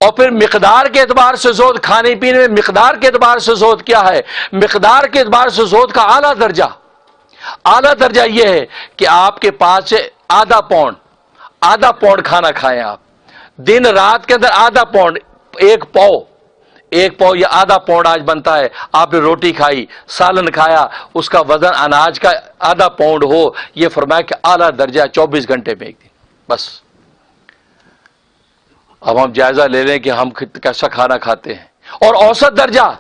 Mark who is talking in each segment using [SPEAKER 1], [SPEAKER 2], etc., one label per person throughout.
[SPEAKER 1] اور پھر مقدار کے اعتبار سے زہد، کھانے پینے میں مقدار کے اعتبار سے زہد کیا ہے؟ مقدار کے اعتبار سے زہد کا اعلیٰ درجہ یہ ہے کہ آپ کے پاس سے آدھا پاؤنڈ کھانا کھائیں آپ دن رات کے اندر، آدھا پاؤنڈ، ایک پاؤ یا آدھا پاؤنڈ آج بنتا ہے، آپ نے روٹی کھائی، سالن کھایا، اس کا وزن اناج کا آدھا پاؤنڈ ہو، یہ فرمایا کہ اعلیٰ درجہ 24 گھنٹے میں ایک دن بس۔ اب ہم جائزہ لے لیں کہ ہم کیسا کھانا کھاتے ہیں۔ اور اوسط درجہ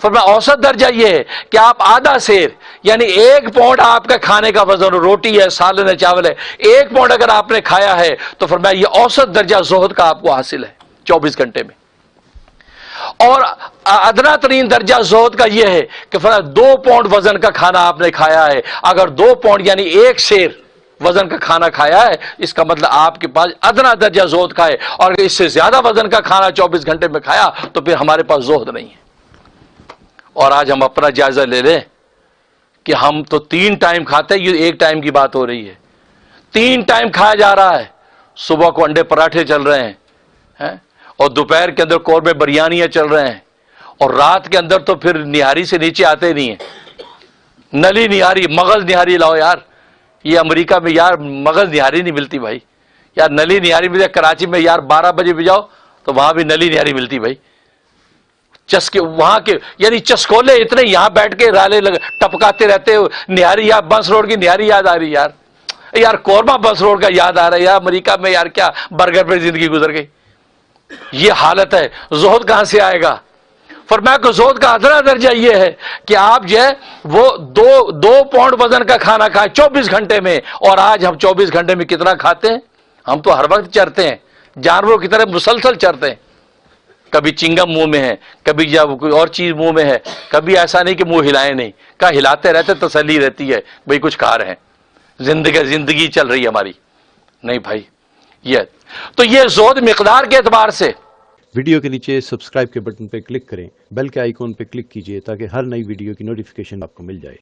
[SPEAKER 1] فرمایا، اوسط درجہ یہ ہے کہ آپ آدھا سیر یعنی 1 پاؤنڈ آپ کا کھانے کا وزن، روٹی ہے، سالن ہے، چاول ہے، 1 پاؤنڈ اگر آپ نے کھایا ہے تو فرمایا یہ اوسط درجہ زہد کا آپ کو حاصل ہے 24 گھنٹے میں۔ اور ادنا ترین درجہ زہد کا یہ ہے کہ فرمایا 2 پاؤنڈ وزن کا کھانا آپ نے کھایا ہے، اگر 2 پاؤنڈ یعنی 1 سیر وزن کا کھانا کھایا ہے، اس کا مطلب آپ کے پاس ادنا درجہ زہد کا ہے، اور اگر اس سے زیادہ وزن کا کھانا 24 گھنٹے میں کھایا تو پھر ہمارے پاس زہد نہیں ہے۔ اور آج ہم اپنا جائزہ لے لیں کہ ہم تو 3 ٹائم کھاتے ہیں، یہ 1 ٹائم کی بات ہو رہی ہے، 3 ٹائم کھایا جا رہا ہے۔ صبح کو انڈے پراٹھے چل رہے ہیں، اور دوپہر کے اندر قورمے بریانیاں چل رہے ہیں، اور رات کے اندر تو پھر نہاری سے نیچے آتے نہیں ہیں، نلی نہاری، مغز نہاری لاؤ یار۔ یہ امریکہ میں یار مغز نہاری نہیں ملتی بھائی، یار نلی نہاری ملتی، کراچی میں یار 12 بجے بھی جاؤ تو وہاں بھی نلی نہاری ملتی بھائی۔ چسکے وہاں کے یعنی چسکولے اتنے، یہاں بیٹھ کے رالے ٹپکاتے رہتے ہو، نہاری یار بنس روڈ کی نہاری یاد آ رہی یار قورمہ بنس روڈ کا یاد آ رہا ہے یار، امریکہ میں یار کیا برگر پہ زندگی گزر گئی۔ یہ حالت ہے، زہد کہاں سے آئے گا؟ فرمایا کہ زہد کا ادنا درجہ یہ ہے کہ آپ جو ہے وہ 2 پاؤنڈ وزن کا کھانا کھائیں 24 گھنٹے میں۔ اور آج ہم 24 گھنٹے میں کتنا کھاتے ہیں؟ ہم تو ہر وقت چرتے ہیں، جانوروں کی طرح مسلسل چرتے ہیں، کبھی چنگم منہ میں ہے، کبھی یا کوئی اور چیز منہ میں ہے، کبھی ایسا نہیں کہ منہ ہلائے نہیں، کہا ہلاتے رہتے، تسلی رہتی ہے بھئی کچھ کھا رہے ہیں، زندگی چل رہی ہے ہماری۔ نہیں بھائی، تو یہ زہد مقدار کے اعتبار سے۔
[SPEAKER 2] ویڈیو کے نیچے سبسکرائب کے بٹن پہ کلک کریں، بیل کے آئیکن پہ کلک کیجئے تاکہ ہر نئی ویڈیو کی نوٹیفیکیشن آپ کو مل جائے۔